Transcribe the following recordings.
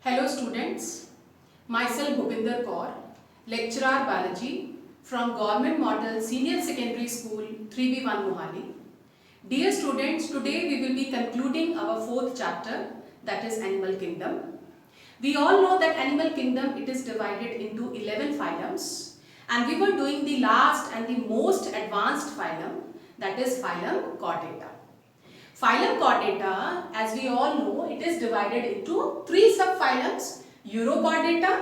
Hello students, myself Bhupinder Kaur, lecturer biology from Government Model Senior Secondary School 3B1 Mohali. Dear students, today we will be concluding our fourth chapter, that is Animal Kingdom. We all know that Animal Kingdom, it is divided into 11 phylums, and we were doing the last and the most advanced phylum, that is phylum Chordata. Phylum Chordata, as we all know, it is divided into three subphylums: Urochordata,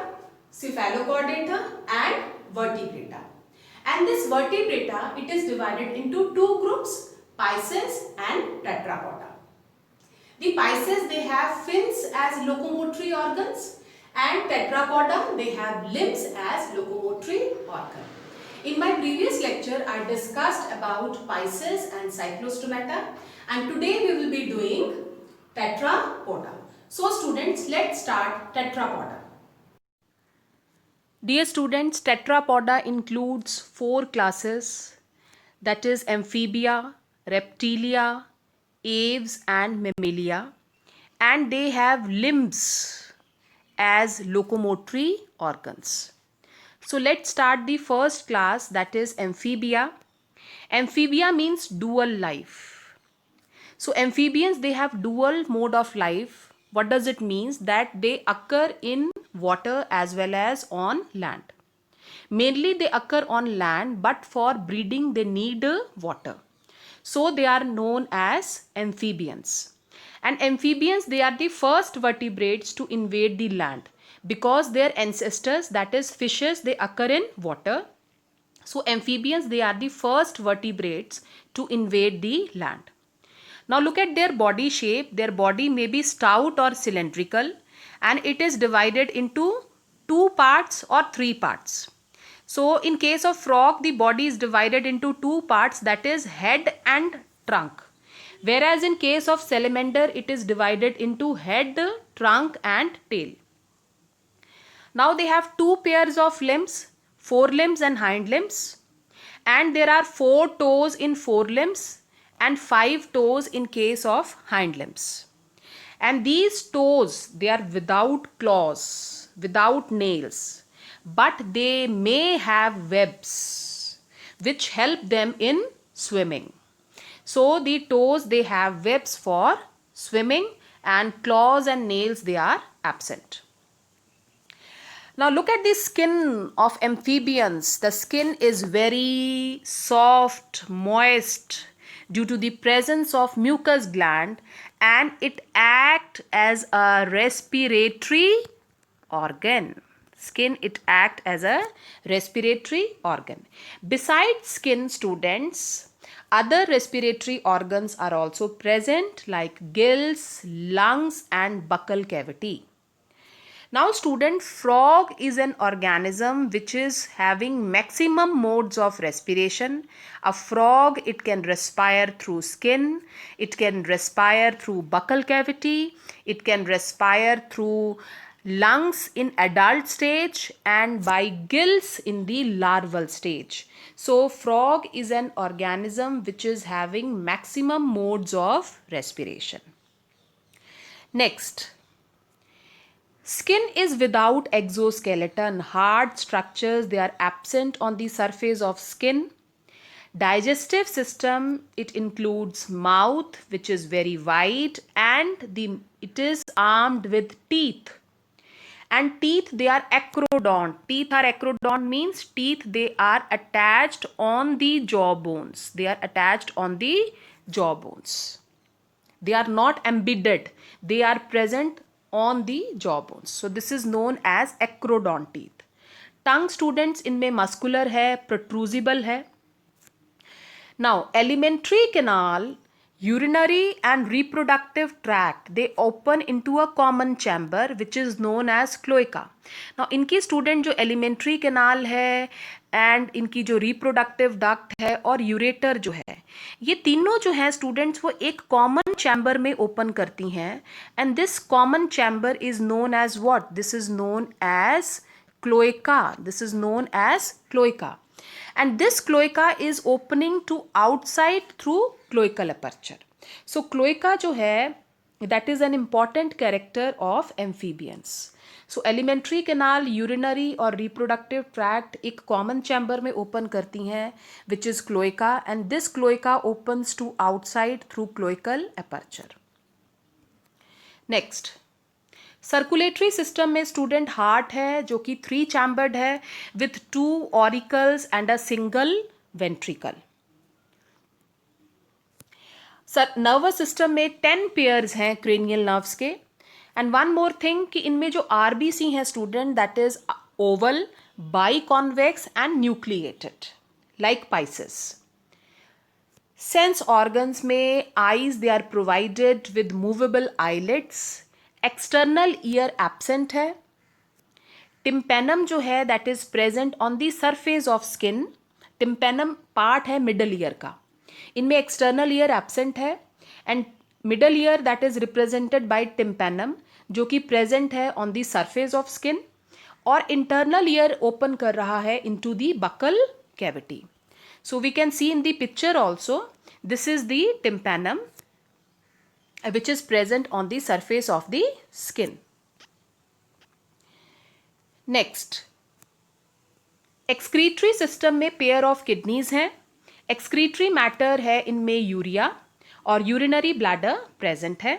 Cephalochordata and Vertebrata. And this Vertebrata, it is divided into two groups, Pisces and Tetrapoda. The Pisces, they have fins as locomotory organs, and Tetrapoda, they have limbs as locomotory organ. In my previous lecture, I discussed about Pisces and Cyclostomata, and today we will be doing Tetrapoda. So students, let's start Tetrapoda. Dear students, Tetrapoda includes four classes, that is Amphibia, Reptilia, Aves and Mammalia, and they have limbs as locomotory organs. So let's start the first class, that is Amphibia. Amphibia means dual life. So amphibians, they have dual mode of life. What does it mean? That they occur in water as well as on land. Mainly they occur on land, but for breeding they need water. So they are known as amphibians. And amphibians, they are the first vertebrates to invade the land because their ancestors, that is fishes, they occur in water. So amphibians, they are the first vertebrates to invade the land. Now look at their body shape. Their body may be stout or cylindrical, and it is divided into two parts or three parts. So in case of frog, the body is divided into two parts, that is head and trunk. Whereas in case of salamander, it is divided into head, trunk and tail. Now they have two pairs of limbs, forelimbs and hind limbs. And there are 4 toes in forelimbs and 5 toes in case of hind limbs. And these toes, they are without claws, without nails, but they may have webs which help them in swimming. So the toes, they have webs for swimming, and claws and nails, they are absent. Now look at the skin of amphibians. The skin is very soft, moist due to the presence of mucus gland, and it acts as a respiratory organ. Skin, it acts as a respiratory organ. Besides skin, students, other respiratory organs are also present like gills, lungs and buccal cavity. Now student, frog is an organism which is having maximum modes of respiration. A frog, it can respire through skin, it can respire through buccal cavity, it can respire through lungs in adult stage and by gills in the larval stage. So frog is an organism which is having maximum modes of respiration. Next, skin is without exoskeleton. Hard structures, they are absent on the surface of skin. Digestive system, it includes mouth which is very wide, and it is armed with teeth. And teeth, they are acrodont. Teeth are acrodont means teeth, they are attached on the jaw bones. They are attached on the jaw bones. They are not embedded. They are present on the jaw bones. So this is known as acrodont teeth. Tongue, students, इनमें muscular है, protrusible है. Now alimentary canal, urinary and reproductive tract, they open into a common chamber which is known as cloaca. Now इनकी student जो alimentary canal है and इनकी जो reproductive duct है और यूरेटर जो है, ये तीनों जो है स्टूडेंट्स वो एक कॉमन चैम्बर में ओपन करती हैं, and this common chamber is known as what? This is known as cloaca. This is known as cloaca, and this cloaca is opening to outside through cloacal aperture. So cloaca जो है that is an important character of amphibians. So alimentary canal, urinary और reproductive tract एक common chamber में open करती हैं, which is cloaca, and this cloaca opens to outside through cloacal aperture. Next, circulatory system में student heart है जो कि 3 chambered है with 2 auricles and a single ventricle. Sir nervous system में 10 पेयर्स हैं क्रेनियल नर्व्स के. एंड वन मोर थिंग कि इनमें जो आरबीसी हैं student, that is oval, biconvex and nucleated like Pisces. Sense organs में eyes they are provided with movable eyelids. External ear absent है. Tympanum जो है that is present on the surface of skin. Tympanum part है middle ear का. इनमें external ear absent है and middle ear that is represented by tympanum जो कि present है on the surface of skin. और इंटरनल ईयर ओपन कर रहा है into the buccal cavity. So we can see in the picture also, this is the tympanum which is present on the surface of the skin. Next, excretory system में pair of kidneys हैं. excretory matter है इनमें urea और urinary bladder present है.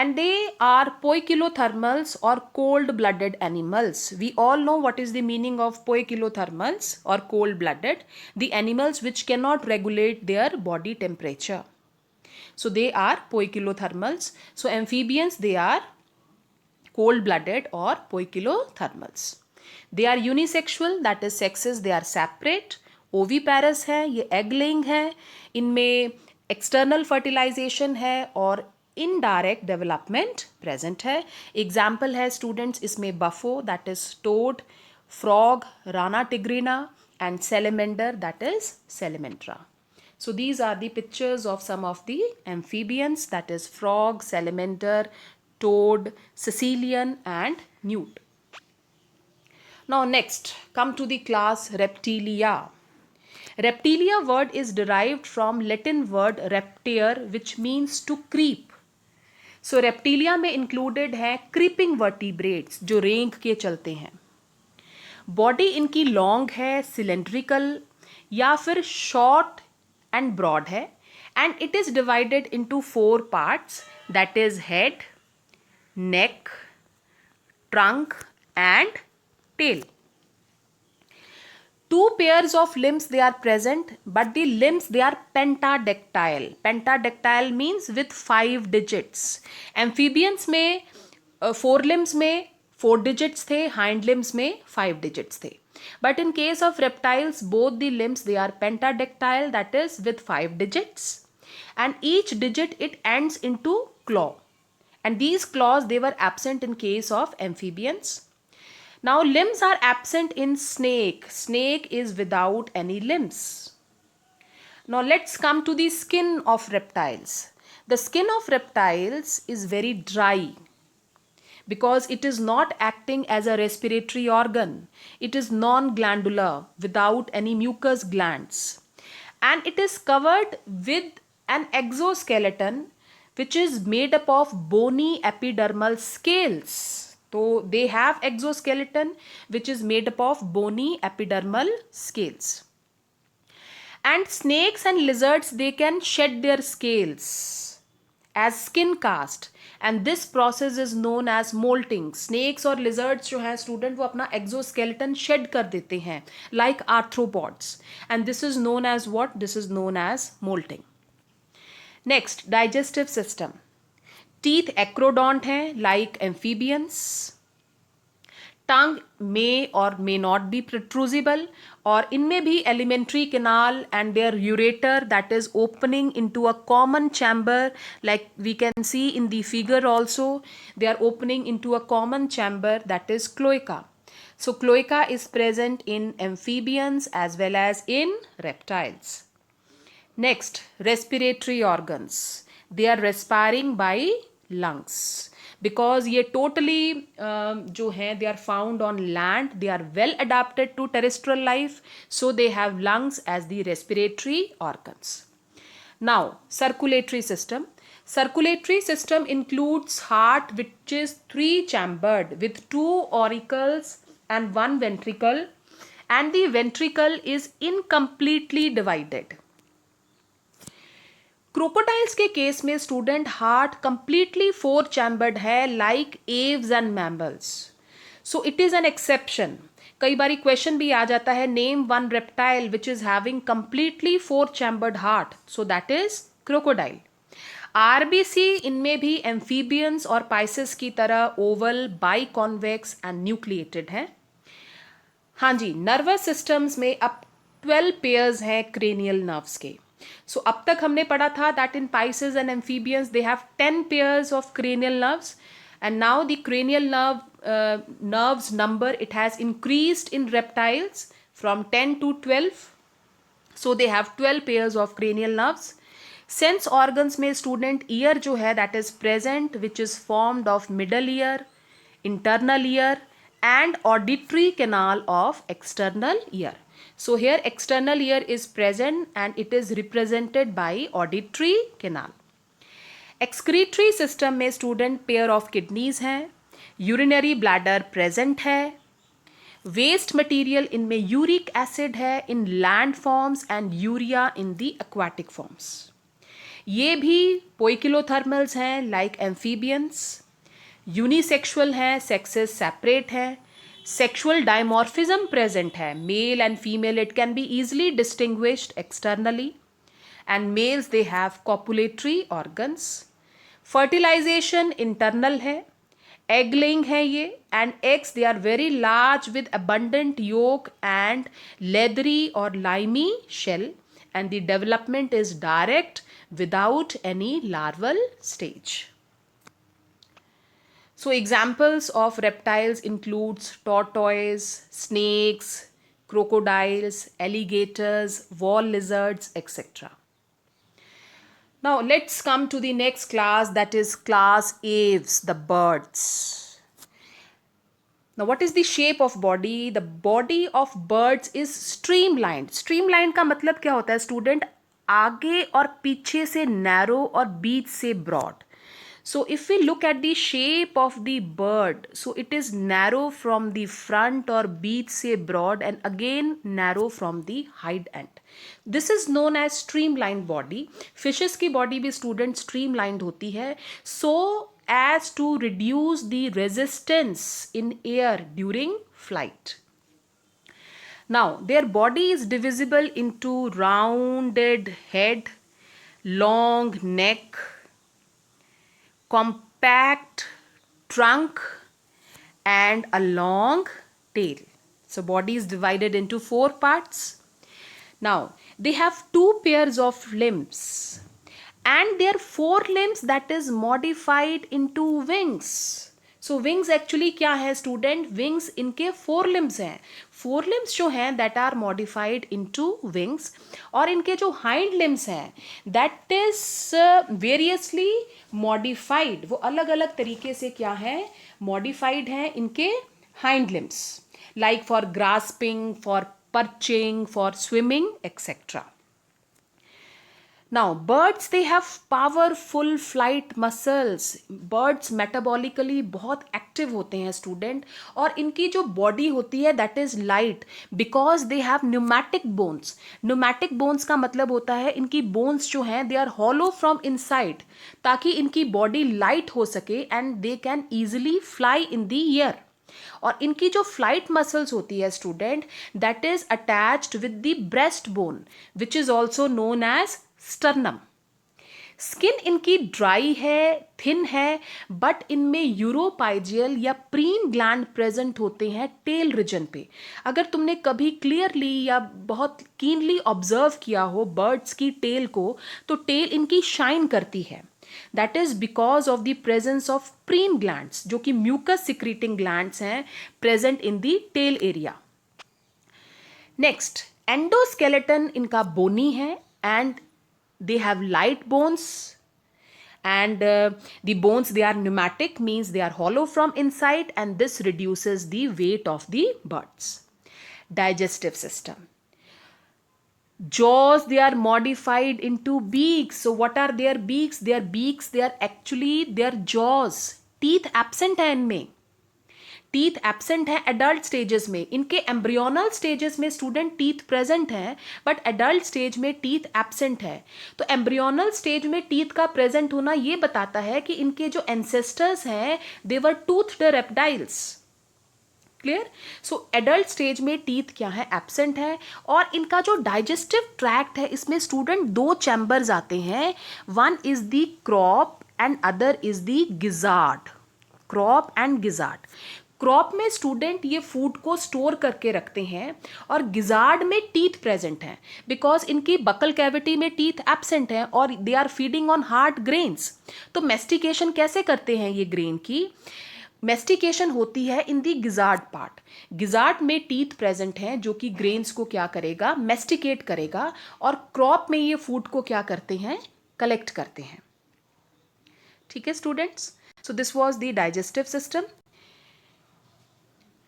and they are poikilothermals or cold blooded animals. We all know what is the meaning of poikilothermals or cold blooded, the animals which cannot regulate their body temperature. So they are poikilothermals. So amphibians, they are cold-blooded or poikilothermals. They are unisexual, that is sexes they are separate. Oviparous है, ये egg laying है. इनमें external fertilization है और indirect development present है. Example है students इसमें buffo, that is toad, frog, rana tigrina, and salamander, that is salamandra. So these are the pictures of some of the amphibians, that is frog, salamander, toad, caecilian and newt. Now next, come to the class Reptilia. Reptilia word is derived from Latin word reptare which means to creep. So Reptilia में included है creeping vertebrates जो रेंग के चलते हैं. Body इनकी long है, cylindrical या फिर short and broad है, and it is divided into 4 parts, that is head, neck, trunk and tail. 2 pairs of limbs they are present, but the limbs they are pentadactyl. Pentadactyl means with 5 digits. Amphibians में 4 limbs में 4 digits थे, hind limbs में 5 digits थे. But in case of reptiles, both the limbs they are pentadactyl, that is with 5 digits, and each digit it ends into claw, and these claws they were absent in case of amphibians. Now limbs are absent in snake. Snake is without any limbs. Now let's come to the skin of reptiles. The skin of reptiles is very dry because it is not acting as a respiratory organ. It is non-glandular without any mucous glands, and it is covered with an exoskeleton which is made up of bony epidermal scales. So they have exoskeleton which is made up of bony epidermal scales. And snakes and lizards, they can shed their scales as skin cast, and this process is known as molting. Snakes और lizards जो हैं student वो अपना exoskeleton shed कर देते हैं like arthropods, and this is known as what? This is known as molting. Next, digestive system. Teeth acrodont हैं like amphibians. Tongue may or may not be protrusible, और इनमें भी alimentary canal and their ureter that is opening into a common chamber, like we can see in the figure also, they are opening into a common chamber that is cloaca. So cloaca is present in amphibians as well as in reptiles. Next, respiratory organs. They are respiring by lungs. Because ये totally जो हैं they are found on land, they are well adapted to terrestrial life, so they have lungs as the respiratory organs. Now circulatory system. Circulatory system includes heart, which is three-chambered with two auricles and one ventricle, and the ventricle is incompletely divided. Crocodiles के case में student heart completely four chambered है like Aves and mammals, so it is an exception. कई बार question भी आ जाता है, name one reptile which is having completely four chambered heart, so that is crocodile. RBC इनमें भी एम्फीबियंस और पाइसेस की तरह oval, biconvex and nucleated है. हाँ जी, नर्वस सिस्टम्स में अब 12 पेयर्स हैं क्रेनियल नर्व्स के. सो अब तक हमने पढ़ा था that in Pisces and amphibians they have 10 pairs of cranial nerves, and now the cranial nerves number, it has increased in reptiles from 10 to 12. So they have 12 pairs of cranial nerves. Sense organs में student ear जो है that is present, which is formed of middle ear, internal ear and auditory canal of external ear. So here external ear is present and it is represented by auditory canal. Excretory system में student pair of kidneys हैं, urinary bladder present है, waste material इनमें uric acid है in land forms and urea in the aquatic forms. ये भी poikilothermals हैं like amphibians, unisexual हैं, sexes separate हैं, सेक्सुअल डायमॉर्फिज्म प्रेजेंट है, male and female it can be easily distinguished externally, and males they have copulatory organs. Fertilisation internal है, egg laying है ये, and eggs they are very large with abundant yolk and leathery or limey shell, and the development is direct without any larval stage. So examples of reptiles includes tortoise, snakes, crocodiles, alligators, wall lizards, etc. Now let's come to the next class, that is class aves, the birds. Now what is the shape of body? The body of birds is streamlined. Streamlined का मतलब क्या होता है student? आगे और पीछे से narrow और बीच से broad. So if we look at the shape of the bird, so it is narrow from the front or beach se broad and again narrow from the hind end. This is known as streamlined body. Fishes की body भी student streamlined होती है so as to reduce the resistance in air during flight. Now their body is divisible into rounded head, long neck, compact trunk and a long tail. So body is divided into 4 parts. Now they have 2 pairs of limbs and their 4 limbs that is modified into wings. So wings actually क्या है student? Wings इनके 4 limbs हैं. 4 limbs जो हैं that are modified into wings, और इनके जो hind limbs हैं that is variously modified. वो अलग अलग तरीके से क्या है modified हैं इनके hind limbs, like for grasping, for perching, for swimming, etc. Now birds they have powerful flight muscles. Birds metabolically बहुत active होते हैं student, और इनकी जो body होती है that is light because they have pneumatic bones. Pneumatic bones का मतलब होता है इनकी bones जो हैं they are hollow from inside ताकि इनकी body light हो सके and they can easily fly in the air. और इनकी जो फ्लाइट मसल्स होती है student that is attached with the breast bone which is also known as sternum. Skin इनकी ड्राई है, थिन है, बट इनमें यूरोपाइजियल या प्रीन ग्लैंड प्रेजेंट होते हैं टेल रीजन पे. अगर तुमने कभी क्लियरली या बहुत कीनली ऑब्जर्व किया हो बर्ड्स की टेल को, तो टेल इनकी शाइन करती है. That is because of the presence of preen glands, जो कि mucus secreting glands हैं present in the tail area. Next, endoskeleton इनका bony है and they have light bones, and the bones they are pneumatic, means they are hollow from inside, and this reduces the weight of the birds. Digestive system. Jaws, they are modified into beaks. So what are their beaks? Their beaks, they are actually their jaws. Teeth absent है इनमें. Teeth absent है adult stages में. इनके embryonal stages में student teeth present है, but adult stage में teeth absent है. तो एम्ब्रियोनल स्टेज में टीथ का प्रेजेंट होना ये बताता है कि इनके जो एंसेस्टर्स हैं दे वर टूथड रेप्टाइल्स. क्लियर. सो एडल्ट स्टेज में टीथ क्या है, एब्सेंट है. और इनका जो डाइजेस्टिव ट्रैक्ट है इसमें स्टूडेंट दो चैम्बर्स आते हैं. One is the crop and other is the gizzard. Crop and gizzard. Crop में स्टूडेंट ये फूड को स्टोर करके रखते हैं और गिजार्ड में टीथ प्रेजेंट हैं बिकॉज इनकी बकल कैविटी में टीथ एब्सेंट हैं और they are feeding on hard grains. तो मेस्टिकेशन कैसे करते हैं ये ग्रेन की? मेस्टिकेशन होती है in the gizzard part. Gizzard में टीथ प्रेजेंट हैं जो कि ग्रेन्स को क्या करेगा, मेस्टिकेट करेगा. और क्रॉप में ये फूड को क्या करते हैं, कलेक्ट करते हैं. ठीक है students. So this was the digestive system.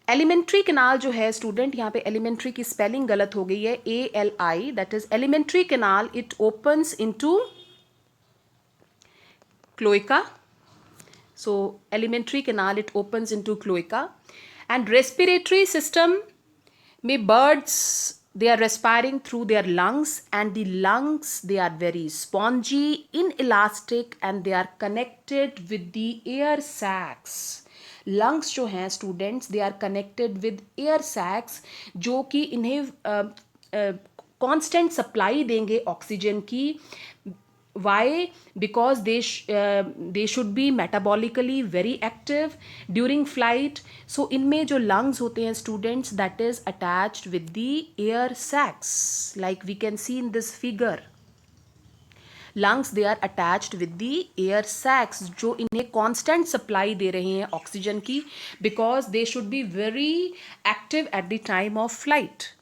Alimentary canal जो है स्टूडेंट, यहाँ पे एलिमेंट्री की स्पेलिंग गलत हो गई है, ALI, that is alimentary canal. It opens into cloaca. So alimentary canal, it opens into cloaca. And respiratory system में birds, they are respiring through their lungs, and the lungs, they are very spongy, inelastic, and they are connected with the air sacs. lungs जो हैं students, they are connected with air sacs जो कि इन्हें constant supply देंगे oxygen की. Why? Because they should be metabolically very active during flight. So इनमें जो lungs होते हैं students, that is attached with the air sacs, like we can see in this figure. Lungs, they are attached with the air sacs जो इन्हें constant supply दे रहे हैं oxygen की, because they should be very active at the time of flight.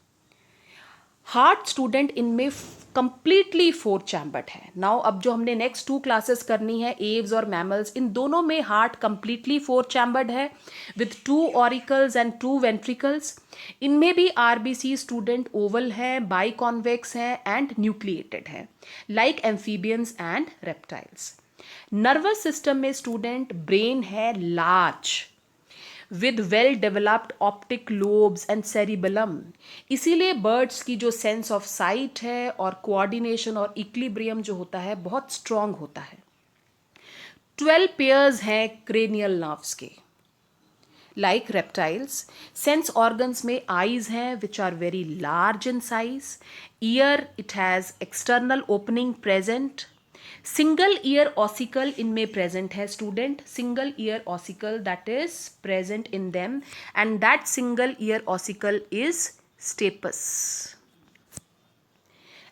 Heart student इनमें completely 4 chambered है. Now अब जो हमने नेक्स्ट 2 क्लासेस करनी है, एव्स और मैमल्स, इन दोनों में हार्ट कंप्लीटली 4 चैम्बर्ड है विथ 2 ऑरिकल्स एंड 2 वेंट्रिकल्स. इनमें भी आरबीसी स्टूडेंट ओवल हैं, बाई कॉन्वेक्स हैं एंड न्यूक्लिएटेड हैं, like amphibians and reptiles. Nervous system में स्टूडेंट ब्रेन है large with well developed optic lobes and cerebellum. इसीलिए बर्ड्स की जो सेंस ऑफ साइट है और कोऑर्डिनेशन और इक्विलिब्रियम जो होता है बहुत स्ट्रांग होता है. 12 पेयर्स हैं क्रेनियल नर्व्स के, लाइक रेप्टाइल्स. सेंस ऑर्गन्स में आईज हैं which are very large in size. Ear, it has external opening present. Single ear ossicle इनमें प्रेजेंट है student. Single ear ossicle that is present in them, and that single ear ossicle is stapes.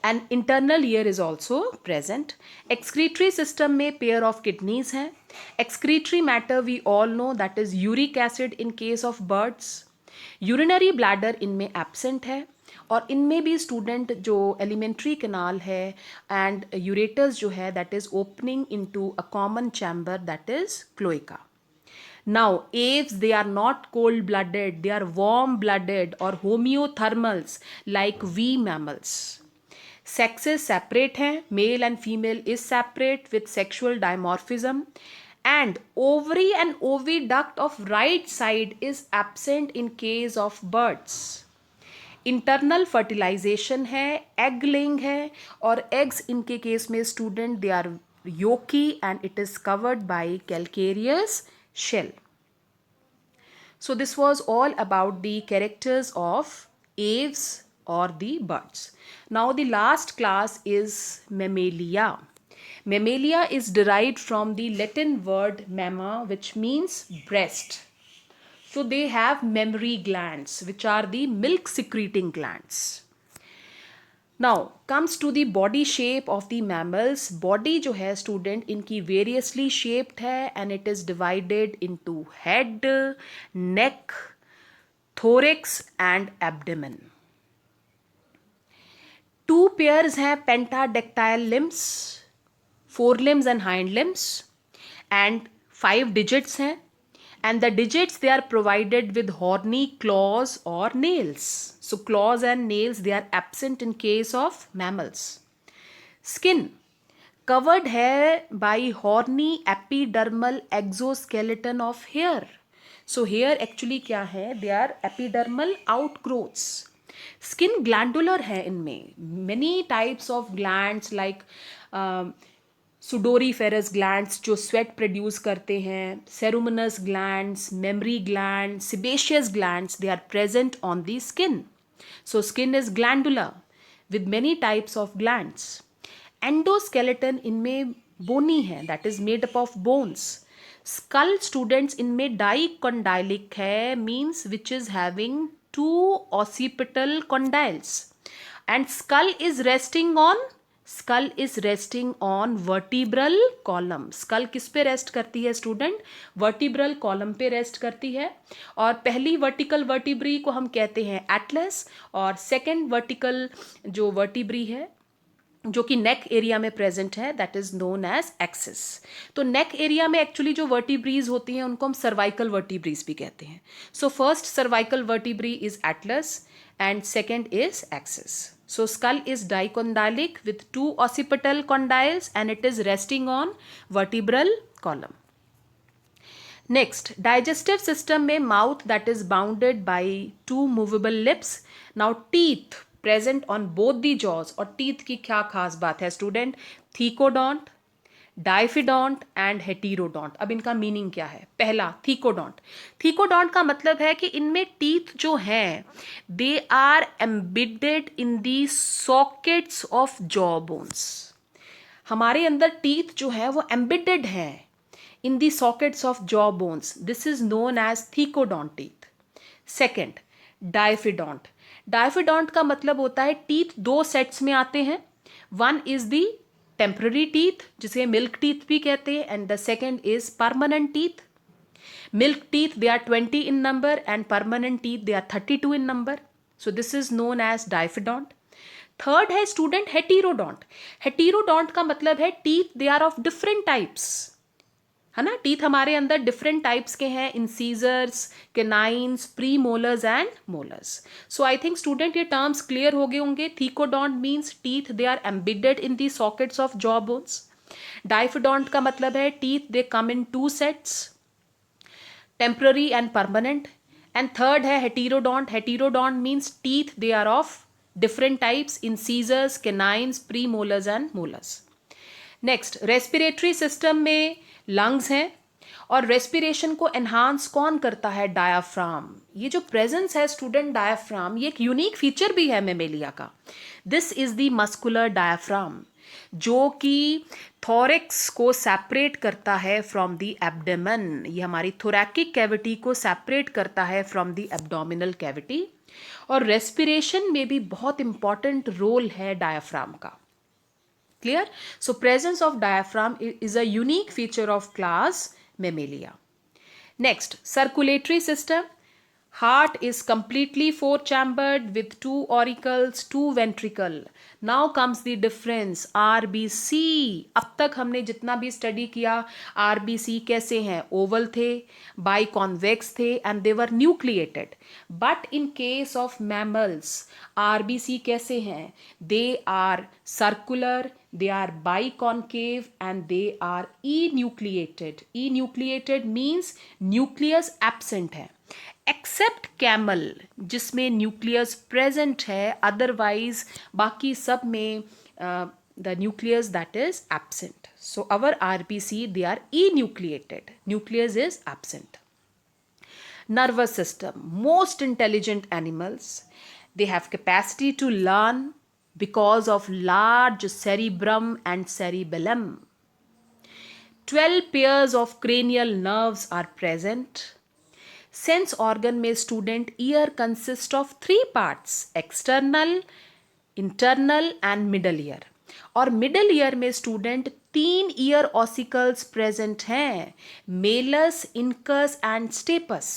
And internal ear is also present. Excretory system में pair of kidneys हैं. Excretory matter we all know, that is uric acid in case of birds. Urinary bladder इनमें absent है. और इनमें भी student जो alimentary canal है and ureters जो है that is opening into a common chamber that is cloaca. Now Aves, they are not cold blooded, they are warm blooded और homeothermals like we mammals. Sexes separate हैं, male and female is separate with sexual dimorphism. And ovary and oviduct of right side is absent in case of birds. Internal fertilization है, egg laying है, और eggs इनके case में student they are yolky and it is covered by calcareous shell. So this was all about the characters of aves or the birds. Now the last class is Mammalia. Mammalia is derived from the Latin word mamma, which means breast. So they have mammary glands, which are the milk secreting glands. Now comes to the body shape of the mammals. Body जो है student इनकी variously shaped है and it is divided into head, neck, thorax and abdomen. 2 pairs हैं pentadactyl limbs, forelimbs and hind limbs, and 5 digits हैं. and the digits, they are provided with horny claws or nails. So claws and nails, they are absent in case of mammals. Skin covered है by horny epidermal exoskeleton of hair. So hair actually क्या है? They are epidermal outgrowths. Skin glandular है इनमें. Many types of glands like sudoriferous glands जो sweat produce करते हैं, ceruminous glands, mammary gland, sebaceous glands, they are present on the skin. So skin is glandular with many types of glands. Endoskeleton इनमें बोनी है, that is made up of bones. Skull students इनमें dicondylic है, means which is having two occipital condyles. And skull is resting on vertebral column. skull किस पे rest करती है student? Vertebral column पे rest करती है. और पहली वर्टिकल वर्टिब्री को हम कहते हैं एटलस, और सेकंड वर्टिकल जो वर्टिब्री है जो कि नेक एरिया में प्रेजेंट है, that is known as axis. तो नेक एरिया में एक्चुअली जो वर्टिब्रीज होती हैं उनको हम सर्वाइकल वर्टिब्रीज भी कहते हैं. So first cervical vertebra is atlas and second is axis. So skull is dicondylic with two occipital condyles and it is resting on vertebral column. Next, digestive system में mouth that is bounded by two movable lips. Now teeth present on both the jaws. और teeth की क्या खास बात है student? Thecodont, diphyodont and heterodont. अब इनका meaning क्या है? पहला, थीकोडोंट. थीकोडोंट का मतलब है कि इनमें टीथ जो हैं they are embedded in the sockets of jaw bones. हमारे अंदर टीथ जो है वो एम्बिडेड हैं in the sockets of jaw bones. This is known as thecodont teeth. Second, diphyodont. Diphyodont का मतलब होता है टीथ दो सेट्स में आते हैं. One is the temporary teeth जिसे मिल्क टीथ भी कहते हैं, and the second is permanent teeth. Milk teeth they are 20 in number and permanent teeth they are 32 in number. So this is known as diphyodont. Third है student heterodont. Heterodont का मतलब है teeth they are of different types, है ना. Teeth हमारे अंदर different types के हैं, incisors, canines, premolars and molars. So I think student ये टर्म्स क्लियर हो गए होंगे. Thecodont means teeth they are embedded in the sockets of jaw bones. Diphyodont का मतलब है teeth they come in two sets, temporary and permanent. And third है heterodont. Heterodont means teeth they are of different types, incisors, canines, premolars and molars. Next, respiratory system में lungs हैं, और respiration को enhance कौन करता है? Diaphragm. ये जो प्रेजेंस है स्टूडेंट डायाफ्राम, ये एक यूनिक फीचर भी है मेमेलिया का. This is the muscular diaphragm जो कि थोरैक्स को सेपरेट करता है फ्रॉम द एब्डोमेन. ये हमारी थोरैकिक कैविटी को सेपरेट करता है फ्रॉम द एब्डोमिनल कैविटी. और रेस्पिरेशन में भी बहुत इंपॉर्टेंट रोल है डायाफ्राम का. Clear? So presence of diaphragm is a unique feature of class Mammalia. Next, circulatory system. Heart is completely four-chambered with two auricles, two ventricle. Now comes the difference. RBC. अब तक हमने जितना भी study किया, RBC कैसे हैं? Oval थे, biconvex थे, and they were nucleated. But in case of mammals RBC कैसे हैं? They are circular, they are biconcave and they are enucleated. Enucleated means nucleus absent है, except camel जिसमें nucleus present है, otherwise बाकी सब में the nucleus that is absent. So our RBC, they are enucleated. Nucleus is absent. Nervous system. Most intelligent animals, they have capacity to learn because of large cerebrum and cerebellum. 12 pairs of cranial nerves are present. Sense organ में student ear consist of 3 parts: external, internal and middle ear. और middle ear में student 3 ear ossicles present हैं: malus, incus and stapes.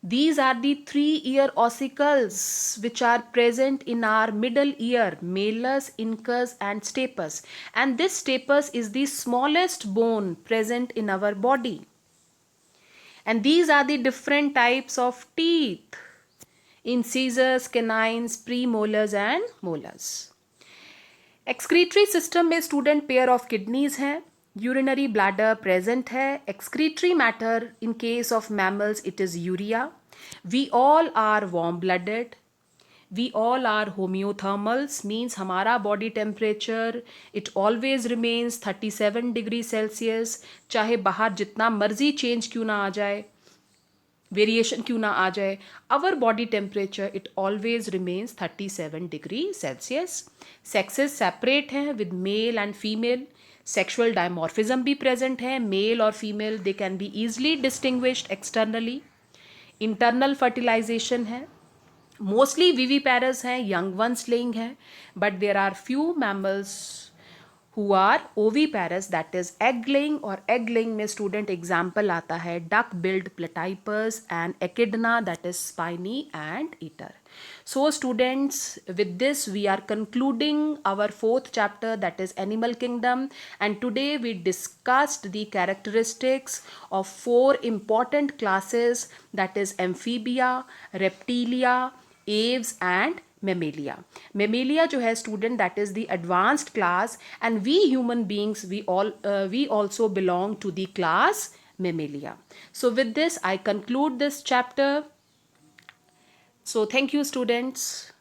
These are the 3 ear ossicles which are present in our middle ear: malus, incus and stapes. And this stapes is the smallest bone present in our body. And these are the different types of teeth: incisors, canines, premolars and molars. Excretory system में student pair of kidneys हैं, urinary bladder present है, excretory matter in case of mammals it is urea. We all are warm blooded, we all are homeothermals, means हमारा body temperature it always remains 37 degree Celsius, चाहे बाहर जितना मर्जी change क्यों ना आ जाए, वेरिएशन क्यों ना आ जाए, our body temperature it always remains 37 degree Celsius. Sexes separate हैं with male and female, sexual dimorphism भी प्रेजेंट है, मेल और female they can be easily distinguished externally. Internal fertilization है, मोस्टली विवीपैरस हैं, यंग वंस लेइंग हैं, but there are few mammals who are oviparous, that is egg laying. और egg laying में student example आता है duck billed platypus and echidna, that is spiny ant eater. So students, with this we are concluding our fourth chapter, that is animal kingdom, and today we discussed the characteristics of four important classes, that is amphibia, reptilia, aves and mammalia. Mammalia जो है student, that is the advanced class, and we human beings we also belong to the class mammalia. So with this I conclude this chapter. So thank you students.